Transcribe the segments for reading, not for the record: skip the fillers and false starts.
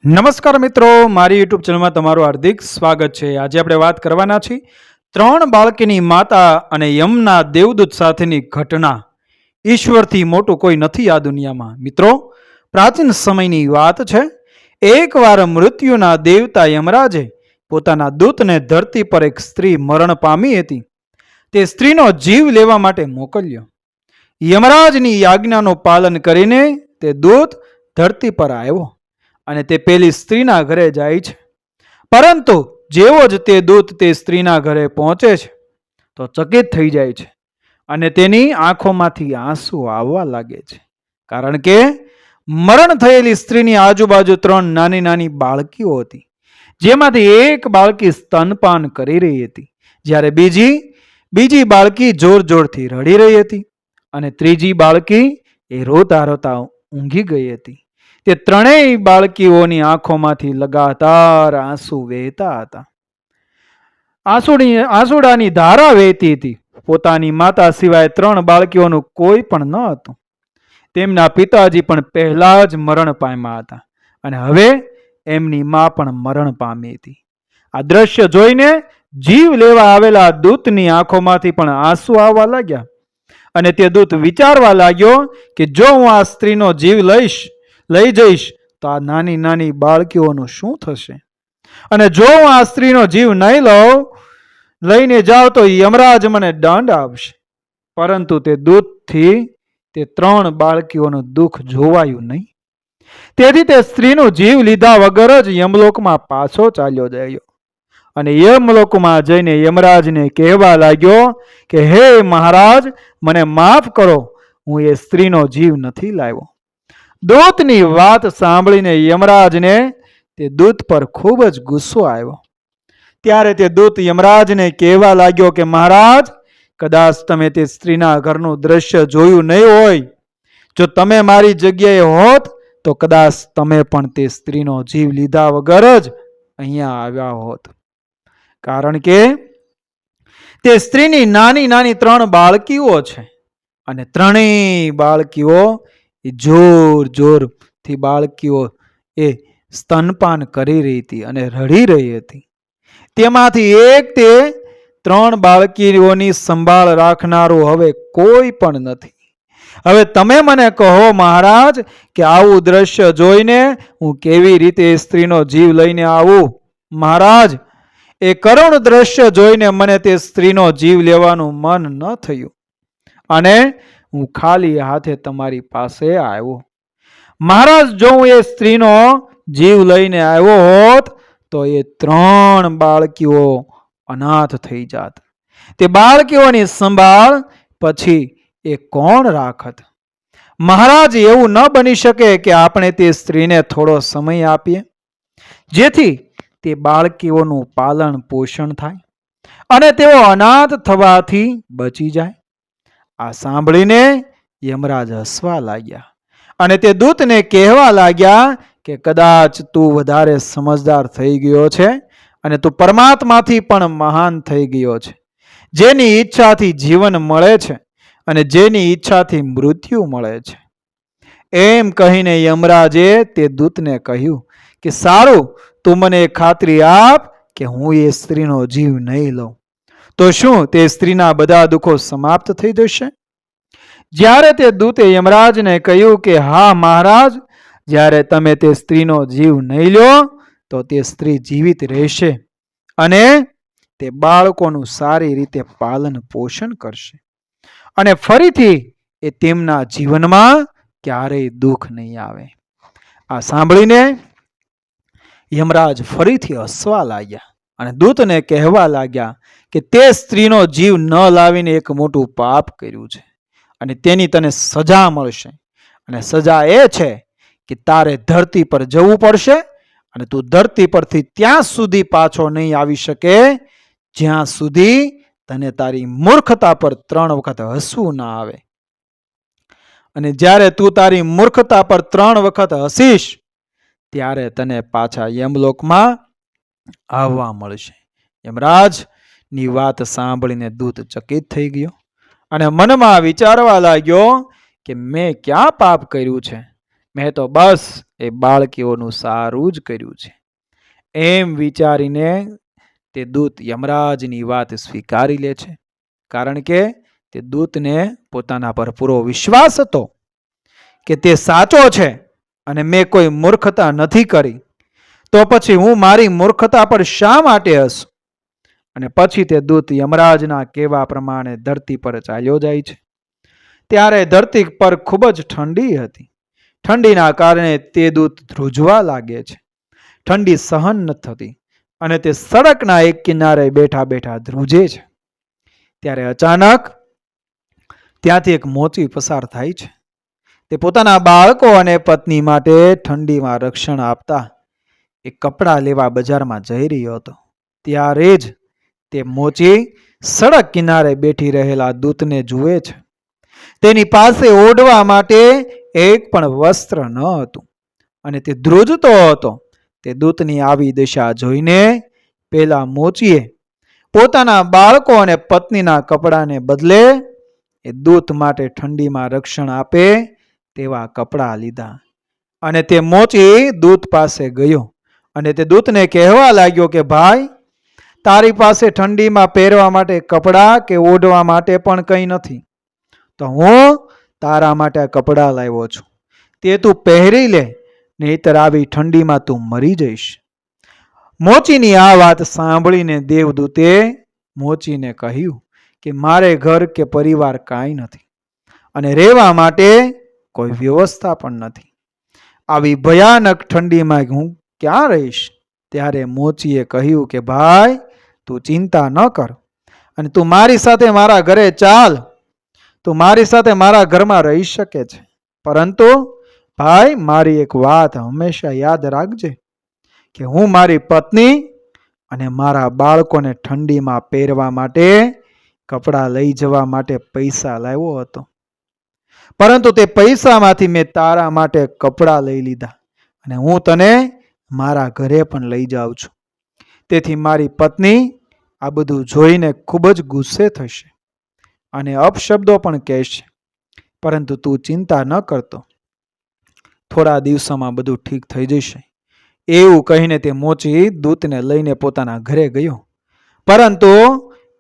નમસ્કાર મિત્રો, મારી યુટ્યુબ ચેનલમાં તમારું હાર્દિક સ્વાગત છે. આજે આપણે વાત કરવાના છીએ 3 બાળકીની માતા અને યમના દેવદૂત સાથેની ઘટના. ઈશ્વરથી મોટું કોઈ નથી આ દુનિયામાં. મિત્રો, પ્રાચીન સમયની વાત છે. એકવાર મૃત્યુના દેવતા યમરાજે પોતાના દૂતને ધરતી પર એક સ્ત્રી મરણ પામી હતી. તે સ્ત્રીનો જીવ લેવા માટે મોકલ્યો. યમરાજની આજ્ઞાનું પાલન કરીને તે દૂત ધરતી પર આવ્યો અને તે પેલી સ્ત્રીના ઘરે જાય છે. પરંતુ જેવો જ તે દૂત તે સ્ત્રીના ઘરે પહોંચે છે તો ચકિત થઈ જાય છે અને તેની આંખોમાંથી આંસુ આવવા લાગે છે. કારણ કે મરણ થયેલી સ્ત્રીની આજુબાજુ 3 નાની નાની બાળકીઓ હતી, જેમાંથી એક બાળકી સ્તનપાન કરી રહી હતી, જ્યારે બીજી બાળકી જોર જોરથી રડી રહી હતી અને ત્રીજી બાળકી એ રોતા રોતા ઊંઘી ગઈ હતી. તે ત્રણેય બાળકીઓની આંખોમાંથી લગાતાર આંસુ વહેતા હતા. આંસુડાની ધારા વહેતી હતી. પોતાની માતા સિવાય 3 બાળકીઓનું કોઈ પણ ન હતું. તેમના પિતાજી પણ પહેલા જ મરણ પામ્યા હતા અને હવે એમની મા પણ મરણ પામી હતી. આ દ્રશ્ય જોઈને જીવ લેવા આવેલા દૂતની આંખોમાંથી પણ આંસુ આવવા લાગ્યા અને તે દૂત વિચારવા લાગ્યો કે જો હું આ સ્ત્રીનો જીવ લઈ જઈશ તો આ નાની નાની બાળકીઓનું શું થશે, અને જો હું આ સ્ત્રીનો જીવ નહીં લઈને જાઉં તો યમરાજ મને દંડ આપશે. પરંતુ તે દૂતથી તે 3 બાળકીઓનું દુઃખ જોવાયું નહીં. તેથી તે સ્ત્રીનો જીવ લીધા વગર જ યમલોકમાં પાછો ચાલ્યો ગયો અને યમલોકમાં જઈને યમરાજને કહેવા લાગ્યો કે હે મહારાજ, મને માફ કરો, હું એ સ્ત્રીનો જીવ નથી લાવ્યો. દૂતની વાત સાંભળીને યમરાજને તે દૂત પર ખૂબ જ ગુસ્સો આવ્યો. ત્યારે તે દૂત યમરાજને કહેવા લાગ્યો કે મહારાજ, કદાચ તમે તે સ્ત્રીના ઘરનું દ્રશ્ય જોયું નહીં હોય. જો તમે મારી જગ્યાએ હોત તો કદાચ તમે પણ તે સ્ત્રીનો જીવ લીધા વગર જ અહીંયા આવ્યા હોત. કારણ કે તે સ્ત્રીની નાની નાની 3 બાળકીઓ છે અને 3 બાળકીઓ જોરથી બાળકીઓ એ સ્તનપાન કરી રહી હતી અને રડી રહી હતી. તેમાંથી એક તે 3 બાળકીઓની સંભાળ રાખનારું હવે કોઈ પણ નથી. હવે તમે મને કહો મહારાજ કે આવું દ્રશ્ય જોઈને હું કેવી રીતે સ્ત્રીનો જીવ લઈને આવું? મહારાજ, એ કરુણ દ્રશ્ય જોઈને મને તે સ્ત્રીનો જીવ લેવાનું મન ન થયું અને હું ખાલી હાથે તમારી પાસે આવ્યો. મહારાજ, જો હું એ સ્ત્રીનો જીવ લઈને આવ્યો હોત તો એ 3 બાળકીઓ અનાથ થઈ જાત. તે બાળકીઓની સંભાળ પછી એ કોણ રાખત? મહારાજ, એવું ન બની શકે કે આપણે તે સ્ત્રીને થોડો સમય આપીએ જેથી તે બાળકીઓનું પાલન પોષણ થાય અને તેઓ અનાથ થવાથી બચી જાય. આ સાંભળીને યમરાજ હસવા લાગ્યા અને તે દૂતને કહેવા લાગ્યા કે કદાચ તું વધારે સમજદાર થઈ ગયો છે અને તું પરમાત્માથી પણ મહાન થઈ ગયો છે, જેની ઈચ્છાથી જીવન મળે છે અને જેની ઈચ્છાથી મૃત્યુ મળે છે. એમ કહીને યમરાજે તે દૂતને કહ્યું કે સારું, તું મને ખાતરી આપ કે હું એ સ્ત્રીનો જીવ નહીં લઉં. તો શું તે સ્ત્રીના બધા દુઃખો સમાપ્ત થઈ જશે? જ્યારે તે દૂતે યમરાજને કહ્યું કે હા મહારાજ, જ્યારે તમે તે સ્ત્રીનો જીવ નહીં લો તો તે સ્ત્રી જીવિત રહેશે અને તે બાળકોનું સારી રીતે પાલન પોષણ કરશે અને ફરીથી એ તેમના જીવનમાં ક્યારેય દુઃખ નહીં આવે. આ સાંભળીને યમરાજ ફરીથી હસવા લાગ્યા અને દૂતને કહેવા લાગ્યા કે તે સ્ત્રીનો જીવ ન લાવીને એક મોટું પાપ કર્યું છે અને તેની તને સજા મળશે. અને સજા એ છે કે તારે ધરતી પર જવું પડશે અને તું ધરતી પરથી ત્યાં સુધી પાછો નહીં આવી શકે જ્યાં સુધી તને તારી મૂર્ખતા પર 3 વખત હસવું ના આવે. અને જ્યારે તું તારી મૂર્ખતા પર 3 વખત હસીશ ત્યારે તને પાછા યમલોકમાં આવવા મળશે. યમરાજની વાત સાંભળીને દૂત ચકિત થઈ ગયો અને મનમાં વિચારવા લાગ્યો કે મેં ક્યાં પાપ કર્યું છે? મેં તો બસ એ બાળકીઓનું સારું જ કર્યું છે. એમ વિચારીને તે દૂત યમરાજની વાત સ્વીકારી લે છે. કારણ કે તે દૂતને પોતાના પર પૂરો વિશ્વાસ હતો કે તે સાચો છે અને મેં કોઈ મૂર્ખતા નથી કરી, તો પછી હું મારી મૂર્ખતા પર શા માટે હસું? અને પછી તે દૂત યમરાજના કહેવા પ્રમાણે ધરતી પર ચાલ્યો જાય છે. ત્યારે ધરતી પર ખૂબ જ ઠંડી હતી. ઠંડીના કારણે તે દૂત ધ્રુજવા લાગે છે. ઠંડી સહન ન થતી અને તે સડકના એક કિનારે બેઠા બેઠા ધ્રુજે છે. ત્યારે અચાનક ત્યાંથી એક મોચી પસાર થાય છે. તે પોતાના બાળકો અને પત્ની માટે ઠંડીમાં રક્ષણ આપતા એક કપડાં લેવા બજારમાં જઈ રહ્યો હતો. ત્યારે જ તે મોચી સડક કિનારે બેઠી રહેલા દૂતને જુએ છે. તેની પાસે ઓઢવા માટે એક પણ વસ્ત્ર ન હતું અને તે ધ્રુજતો હતો. તે દૂતની આવી દશા જોઈને પેલા મોચીએ પોતાના બાળકો અને પત્નીના કપડાને બદલે એ દૂત માટે ઠંડીમાં રક્ષણ આપે તેવા કપડાં લીધા અને તે મોચી દૂત પાસે ગયો અને તે દૂતને કહેવા લાગ્યો કે ભાઈ, તારી પાસે ઠંડીમાં પહેરવા માટે કપડાં કે ઓઢવા માટે પણ કંઈ નથી, તો હું તારા માટે આ કપડાં લાવ્યો છું, તે તું પહેરી લે, નહીતર આવી ઠંડીમાં તું મરી જઈશ. મોચીની આ વાત સાંભળીને દેવદૂતે મોચીને કહ્યું કે મારે ઘર કે પરિવાર કાંઈ નથી અને રહેવા માટે કોઈ વ્યવસ્થા પણ નથી. આવી ભયાનક ઠંડીમાં હું ક્યાં રહીશ? ત્યારે મોચીએ કહ્યું કે ભાઈ, તું ચિંતા ન કર અને તું મારી સાથે મારા ઘરે ચાલ. તું મારી સાથે મારા ઘરમાં રહી શકે છે, પરંતુ ભાઈ, મારી એક વાત હંમેશા યાદ રાખજે કે હું મારી પત્ની અને મારા બાળકોને ઠંડીમાં પહેરવા માટે કપડાં લઈ જવા માટે પૈસા લાવ્યો હતો, પરંતુ તે પૈસામાંથી મેં તારા માટે કપડાં લઈ લીધા અને હું તને મારા ઘરે પણ લઈ જાઉં છું. તેથી મારી પત્ની આ બધું જોઈને ખૂબ જ ગુસ્સે થશે અને અપશબ્દો પણ કહેશે, પરંતુ તું ચિંતા ન કરતો, થોડા દિવસોમાં બધું ઠીક થઈ જશે. એવું કહીને તે મોચી દૂતને લઈને પોતાના ઘરે ગયો. પરંતુ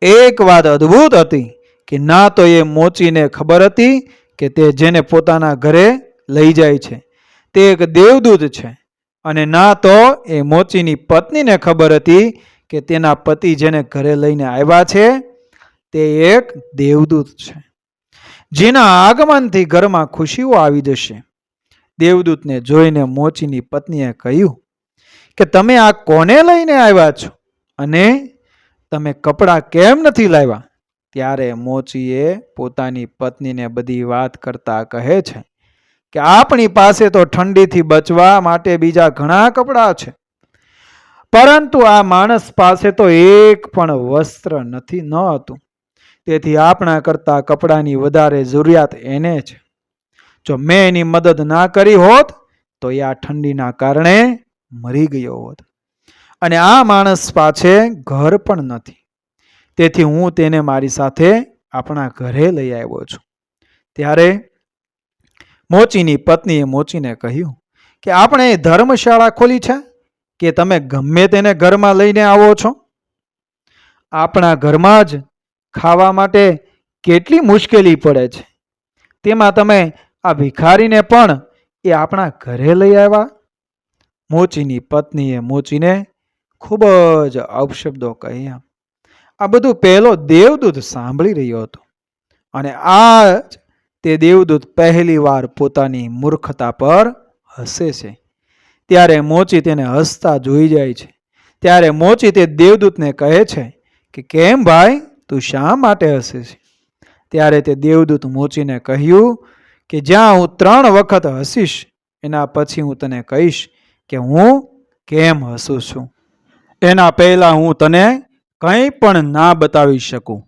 એક વાત અદ્ભુત હતી કે ના તો એ મોચીને ખબર હતી કે તે જેને પોતાના ઘરે લઈ જાય છે તે એક દેવદૂત છે, અને ના તો એ મોચીની પત્નીને ખબર હતી કે તેના પતિ જેને ઘરે લઈને આવ્યા છે તે એક દેવદૂત છે, જેના આગમનથી ઘરમાં ખુશીઓ આવી જશે. દેવદૂતને જોઈને મોચીની પત્નીએ કહ્યું કે તમે આ કોને લઈને આવ્યા છો અને તમે કપડાં કેમ નથી લાવ્યા? ત્યારે મોચીએ પોતાની પત્નીને બધી વાત કરતા કહે છે કે આપણી પાસે તો ઠંડીથી બચવા માટે બીજા ઘણા કપડાં છે, પરંતુ આ માણસ પાસે તો એક પણ વસ્ત્ર ન હતું, તેથી આપણા કરતા કપડાની વધારે જરૂરિયાત એને છે. જો મેં એની મદદ ના કરી હોત તો એ આ ઠંડીના કારણે મરી ગયો હોત. અને આ માણસ પાસે ઘર પણ નથી, તેથી હું તેને મારી સાથે આપણા ઘરે લઈ આવ્યો છું. ત્યારે મોચીની પત્નીએ મોચીને કહ્યું કે આપણે ધર્મશાળા ખોલી છે કે તમે ગમે તેને ઘરમાં લઈને આવો છો? આપણા ઘરમાં જ ખાવા માટે કેટલી મુશ્કેલી પડે છે, તેમાં તમે આ ભિખારીને પણ એ આપણા ઘરે લઈ આવ્યા? મોચીની પત્નીએ મોચીને ખૂબ જ અપશબ્દો કહ્યા. આ બધું પહેલો દેવદૂત સાંભળી રહ્યો હતો અને આ જ તે દેવદૂત પહેલી વાર પોતાની મૂર્ખતા પર હસે છે. ત્યારે મોચી તેને હસતા જોઈ જાય છે. ત્યારે મોચી તે દેવદૂતને કહે છે કે કેમ ભાઈ, તું શા માટે હસે છે? ત્યારે તે દેવદૂત મોચીને કહ્યું કે જ્યાં હું 3 વખત હસીશ એના પછી હું તને કહીશ કે હું કેમ હસું છું. એના પહેલા હું તને કંઈ પણ ના બતાવી શકું.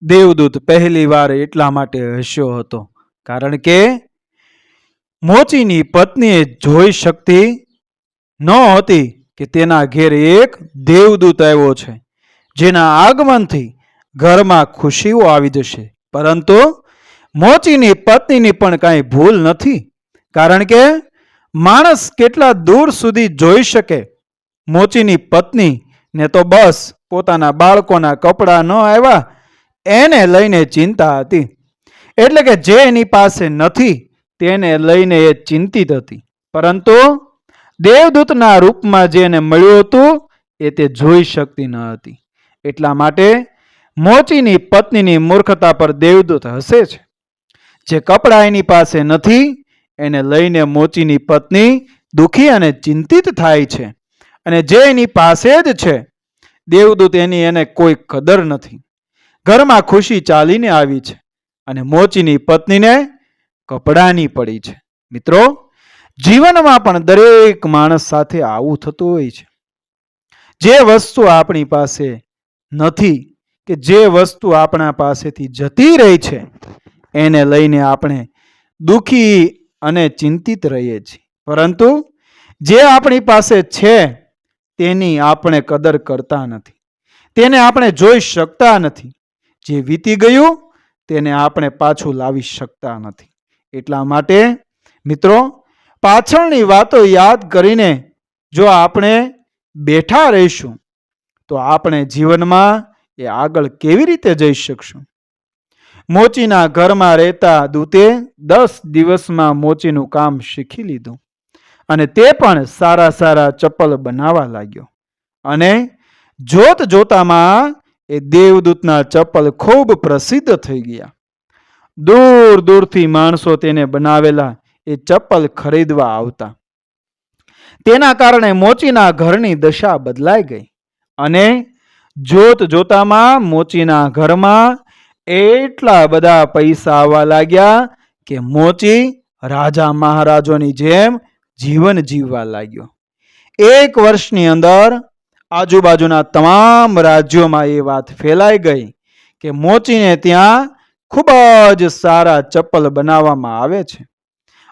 દેવદૂત પહેલી વાર એટલા માટે હસ્યો હતો કારણ કે મોચીની પત્નીએ જોઈ શકતી નહોતી કે તેના ઘેર એક દેવદૂત આવ્યો છે, જેના આગમનથી ઘરમાં ખુશીઓ આવી જશે. પરંતુ મોચીની પત્નીની પણ કાંઈ ભૂલ નથી, કારણ કે માણસ કેટલા દૂર સુધી જોઈ શકે? મોચીની પત્ની ને તો બસ પોતાના બાળકોના કપડાં ન આવ્યા એને લઈને ચિંતા હતી. એટલે કે જે એની પાસે નથી તેને લઈને એ ચિંતિત હતી. પરંતુ દેવદૂતના રૂપમાં જે એને મળ્યું હતું એ તે જોઈ શકતી ન હતી. એટલા માટે મોચીની પત્નીની મૂર્ખતા પર દેવદૂત હસે છે. જે કપડાં એની પાસે નથી એને લઈને મોચીની પત્ની દુઃખી અને ચિંતિત થાય છે. અને જે એની પાસે જ છે દેવદૂત એની એને કોઈ કદર નથી. ઘરમાં ખુશી ચાલીને આવી છે અને મોચીની પત્નીને કપડાની પડી છે. મિત્રો, જીવનમાં પણ દરેક માણસ સાથે આવું થતું હોય છે. જે વસ્તુ આપણી પાસે નથી કે જે વસ્તુ આપણા પાસેથી જતી રહી છે એને લઈને આપણે દુઃખી અને ચિંતિત રહીએ છીએ. પરંતુ જે આપણી પાસે છે તેની આપણે કદર કરતા નથી, તેને આપણે જોઈ શકતા નથી. જે વીતી ગયું તેને આપણે પાછું લાવી શકતા નથી. એટલા માટે મિત્રો, પાછળની વાતો યાદ કરીને જો આપણે બેઠા રહીશું તો આપણે જીવનમાં એ આગળ કેવી રીતે જઈ શકશું? મોચીના ઘરમાં રહેતા દૂતે 10 દિવસમાં મોચીનું કામ શીખી લીધું અને તે પણ સારા સારા ચપ્પલ બનાવવા લાગ્યો. અને જોત જોતામાં એ દેવદૂતના ચપ્પલ ખૂબ પ્રસિદ્ધ થઈ ગયા. દૂર દૂરથી માણસો તેને બનાવેલા એ ચપ્પલ ખરીદવા આવતા. તેના કારણે મોચીના ઘરની દશા બદલાઈ ગઈ અને જોત જોતામાં મોચીના ઘરમાં એટલા બધા પૈસા આવવા લાગ્યા કે મોચી રાજા મહારાજોની જેમ જીવન જીવવા લાગ્યો. 1 વર્ષની અંદર આજુબાજુના તમામ રાજ્યોમાં એ વાત ફેલાઈ ગઈ કે મોચીને ત્યાં ખૂબ જ સારા ચપ્પલ બનાવવામાં આવે છે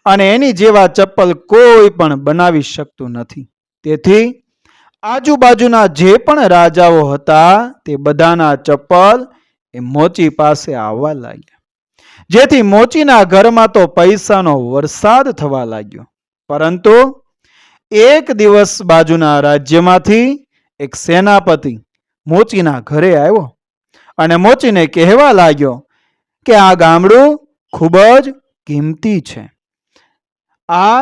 અને એની જેવા ચપ્પલ કોઈ પણ બનાવી શકતું નથી. તેથી આજુબાજુના જે પણ રાજાઓ હતા તે બધાના ચપ્પલ એ મોચી પાસે આવવા લાગ્યા. જેથી મોચીના ઘરમાં તો પૈસાનો વરસાદ થવા લાગ્યો. પરંતુ એક દિવસ બાજુના રાજ્યમાંથી એક સેનાપતિ મોચીના ઘરે આવ્યો અને મોચીને કહેવા લાગ્યો કે આ ગામડું ખૂબ જ કિંમતી છે. આ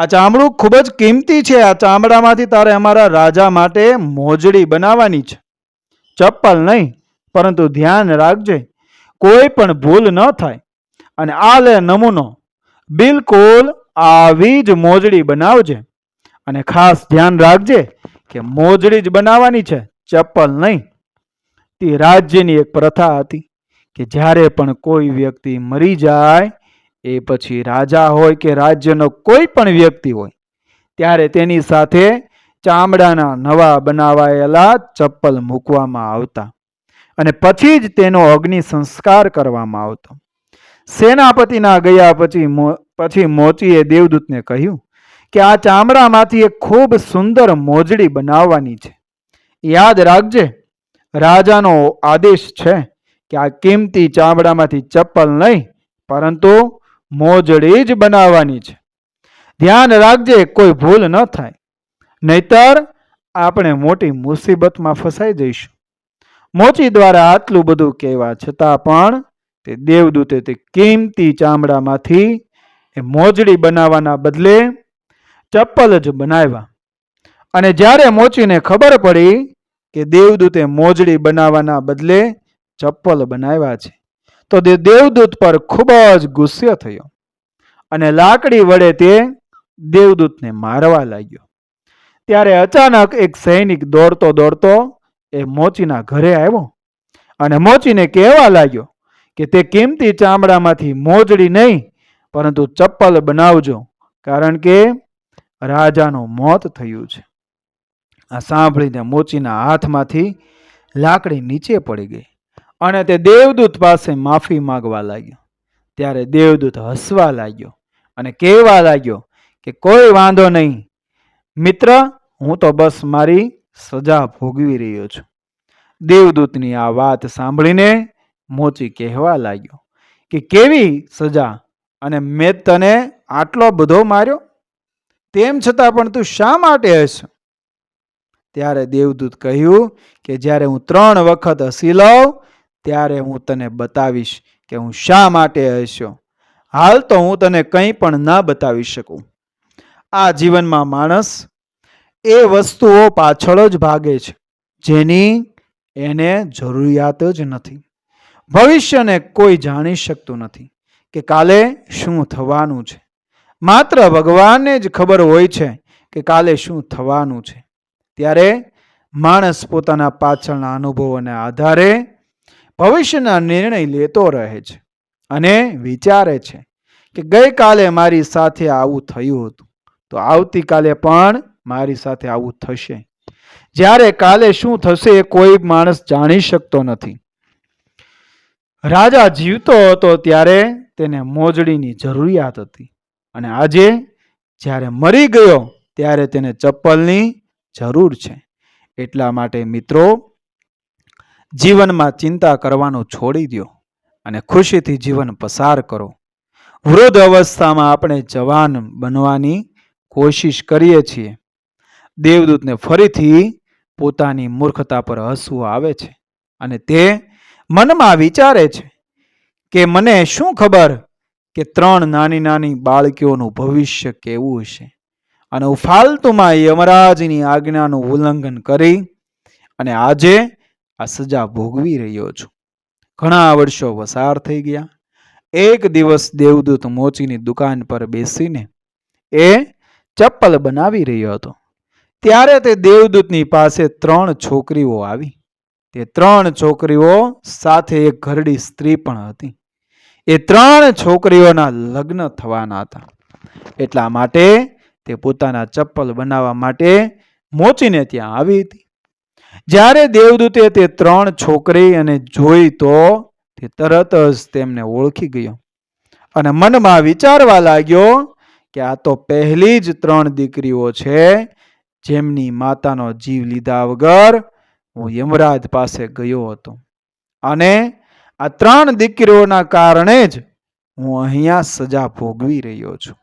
ચામડું ખૂબ જ કિંમતી છે. આ ચામડામાંથી તારે અમારા રાજા માટે મોજડી બનાવવાની છે, ચપ્પલ નહીં. પરંતુ ધ્યાન રાખજે, કોઈ પણ ભૂલ ન થાય. અને આ લે નમૂનો, બિલકુલ આવી જ મોજડી બનાવજે. અને ખાસ ધ્યાન રાખજે કે મોજડી જ બનાવવાની છે, ચપ્પલ નહીં. તે રાજ્યની એક પ્રથા હતી કે જ્યારે પણ કોઈ વ્યક્તિ મરી જાય એ પછી રાજા હોય કે રાજ્યનો કોઈ પણ વ્યક્તિ હોય ત્યારે તેની સાથે ચામડાના નવા બનાવાયેલા ચપ્પલ મૂકવામાં આવતા અને પછી જ તેનો અગ્નિ સંસ્કાર કરવામાં આવતો. સેનાપતિના ગયા પછી મોચીએ દેવદૂતને કહ્યું કે આ ચામડામાંથી એક ખૂબ સુંદર મોજડી બનાવવાની છે. યાદ રાખજે, રાજાનો આદેશ છે કે આ કિંમતી ચામડામાંથી ચપ્પલ નહીં પરંતુ મોજડી જ બનાવવાની છે. ધ્યાન રાખજે, કોઈ ભૂલ ન થાય, નહીતર આપણે મોટી મુસીબતમાં ફસાઈ જઈશું. મોચી દ્વારા આટલું બધું કહેવા છતાં પણ તે દેવદૂતે તે કિંમતી ચામડામાંથી એ મોજડી બનાવવાના બદલે ચપ્પલ જ બનાવ્યા. અને જ્યારે મોચીને ખબર પડી કે દેવદૂતે મોજડી બનાવવાના બદલે ચપ્પલ બનાવ્યા છે તો તે દેવદૂત પર ખૂબ જ ગુસ્સે થયો અને લાકડી વડે તે દેવદૂતને મારવા લાગ્યો. ત્યારે અચાનક એક સૈનિક દોડતો દોડતો એ મોચીના ઘરે આવ્યો અને મોચીને કહેવા લાગ્યો કે તે કિંમતી ચામડામાંથી મોજડી નહીં પરંતુ ચપ્પલ બનાવજો, કારણ કે રાજાનું મોત થયું છે. આ સાંભળીને મોચીના હાથમાંથી લાકડી નીચે પડી ગઈ અને તે દેવદૂત પાસે માફી માંગવા લાગ્યો. ત્યારે દેવદૂત હસવા લાગ્યો અને કહેવા લાગ્યો કે કોઈ વાંધો નહીં મિત્ર, હું તો બસ મારી સજા ભોગવી રહ્યો છું. દેવદૂતની આ વાત સાંભળીને મોચી કહેવા લાગ્યો કે કેવી સજા, અને મેં તને આટલો બધો માર્યો, તેમ છતાં પણ તું શા માટે હસ્યો? ત્યારે દેવદૂત કહ્યું કે જ્યારે હું 3 વખત હસી લઉં ત્યારે હું તને બતાવીશ કે હું શા માટે હસ્યો. હાલ તો હું તને કંઈ પણ ના બતાવી શકું. આ જીવનમાં માણસ એ વસ્તુઓ પાછળ જ ભાગે છે જેની એને જરૂરિયાત જ નથી. ભવિષ્યને કોઈ જાણી શકતું નથી કે કાલે શું થવાનું છે. માત્ર ભગવાનને જ ખબર હોય છે કે કાલે શું થવાનું છે. ત્યારે માણસ પોતાના પાછળના અનુભવોના આધારે ભવિષ્યના નિર્ણય લેતો રહે છે અને વિચારે છે કે ગઈકાલે મારી સાથે આવું થયું હતું તો આવતીકાલે પણ મારી સાથે આવું થશે. જ્યારે કાલે શું થશે એ કોઈ માણસ જાણી શકતો નથી. રાજા જીવતો હતો ત્યારે તેને મોજડીની જરૂરિયાત હતી અને આજે જ્યારે મરી ગયો ત્યારે તેને ચપ્પલની જરૂર છે. એટલા માટે મિત્રો, જીવનમાં ચિંતા કરવાનું છોડી દો અને ખુશીથી જીવન પસાર કરો. વૃદ્ધ અવસ્થામાં આપણે જવાન બનવાની કોશિશ કરીએ છીએ. દેવદૂતને ફરીથી પોતાની મૂર્ખતા પર હસવું આવે છે અને તે મનમાં વિચારે છે કે મને શું ખબર કે 3 નાની નાની બાળકીઓનું ભવિષ્ય કેવું હશે અને હું ફાલતુમાં યમરાજની આજ્ઞાનું ઉલ્લંઘન કરી અને આજે આ સજા ભોગવી રહ્યો છું. ઘણા વર્ષો પસાર થઈ ગયા. એક દિવસ દેવદૂત મોચીની દુકાન પર બેસીને એ ચપ્પલ બનાવી રહ્યો હતો. ત્યારે તે દેવદૂતની પાસે 3 છોકરીઓ આવી. તે 3 છોકરીઓ સાથે એક ઘરડી સ્ત્રી પણ હતી. એ 3 છોકરીઓના લગ્ન થવાના હતા. એટલા માટે તે પોતાના ચપ્પલ બનાવવા માટે મોચીને ત્યાં આવી હતી. જ્યારે દેવદૂતે તે 3 છોકરી અને જોઈ તો તે તરત જ તેમને ઓળખી ગયો અને મનમાં વિચારવા લાગ્યો કે આ તો પહેલી જ 3 દીકરીઓ છે જેમની માતાનો જીવ લીધા વગર હું યમરાજ પાસે ગયો હતો અને આ 3 દીકરીઓના કારણે જ હું અહીંયા સજા ભોગવી રહ્યો છું.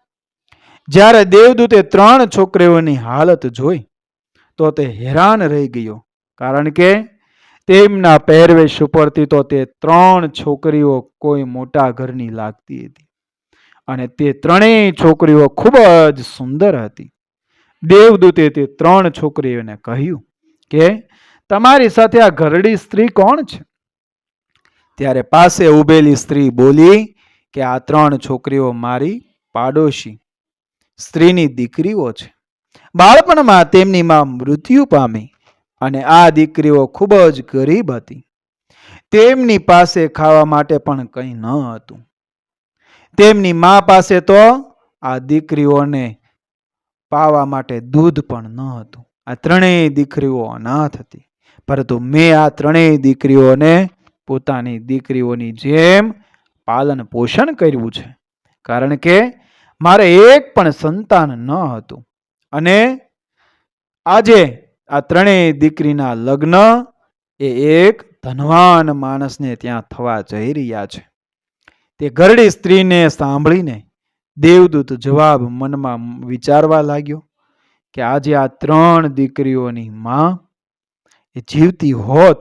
જ્યારે દેવદૂતે 3 છોકરીઓની હાલત જોઈ તો તે હેરાન રહી ગયો, કારણ કે તેમના પહેરવેશ ઉપરથી તો તે 3 છોકરીઓ કોઈ મોટા ઘરની લાગતી હતી અને તે 3 છોકરીઓ ખૂબ જ સુંદર હતી. દેવદૂતે તે 3 છોકરીઓને કહ્યું કે તમારી સાથે આ ઘરડી સ્ત્રી કોણ છે? ત્યારે પાસે ઊભેલી સ્ત્રી બોલી કે આ 3 છોકરીઓ મારી પાડોશી સ્ત્રીની દીકરીઓ છે. બાળપણમાં તેમની માં મૃત્યુ પામી અને આ દીકરીઓ ખૂબ જ ગરીબ હતી. તેમની પાસે ખાવા માટે પણ કંઈ ન હતું. તેમની મા પાસે તો આ દીકરીઓને પાવા માટે દૂધ પણ ન હતું. આ 3 દીકરીઓ અનાથ હતી, પરંતુ મેં આ 3 દીકરીઓને પોતાની દીકરીઓની જેમ પાલન પોષણ કર્યું છે, કારણ કે મારે એક પણ સંતાન ન હતું અને આજે આ 3 દીકરીના લગ્ન એ એક ધનવાન માણસને ત્યાં થવા જઈ રહ્યા છે. તે ઘરડી સ્ત્રીને સાંભળીને દેવદૂત જવાબ મનમાં વિચારવા લાગ્યો કે આજે આ 3 દીકરીઓની માં એ જીવતી હોત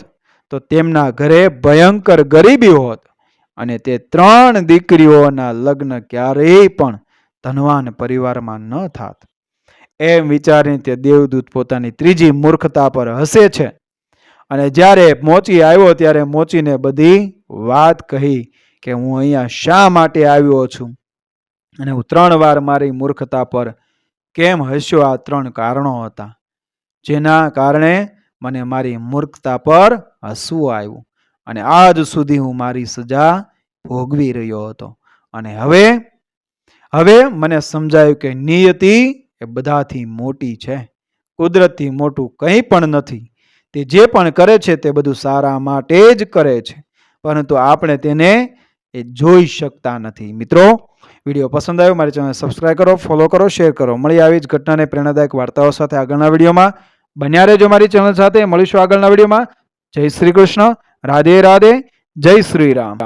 તો તેમના ઘરે ભયંકર ગરીબી હોત અને તે 3 દીકરીઓના લગ્ન ક્યારેય પણ ધનવાન પરિવારમાં ન થાત. એમ વિચારીને તે દેવદૂત પોતાની ત્રીજી મૂર્ખતા પર હસે છે અને જ્યારે મોચી આવ્યો ત્યારે મોચીને બધી વાત કહી કે હું અહીંયા શા માટે આવ્યો છું અને હું 3 વાર મારી મૂર્ખતા પર કેમ હસ્યો. આ 3 કારણો હતા જેના કારણે મને મારી મૂર્ખતા પર હસવું આવ્યું અને આજ સુધી હું મારી સજા ભોગવી રહ્યો હતો અને હવે મને સમજાયું કે નિયતિ એ બધાથી મોટી છે. કુદરતથી મોટું કંઈ પણ નથી. તે જે પણ કરે છે તે બધું સારા માટે જ કરે છે, પરંતુ આપણે તેને એ જોઈ શકતા નથી. મિત્રો, વિડીયો પસંદ આવ્યો મારી ચેનલ સબસ્ક્રાઇબ કરો, ફોલો કરો, શેર કરો. મળી આવી જ ઘટનાને પ્રેરણાદાયક વાર્તાઓ સાથે આગળના વિડીયોમાં. બન્યા રહેજો મારી ચેનલ સાથે. મળીશું આગળના વિડીયોમાં. જય શ્રી કૃષ્ણ. રાધે રાધે. જય શ્રી રામ.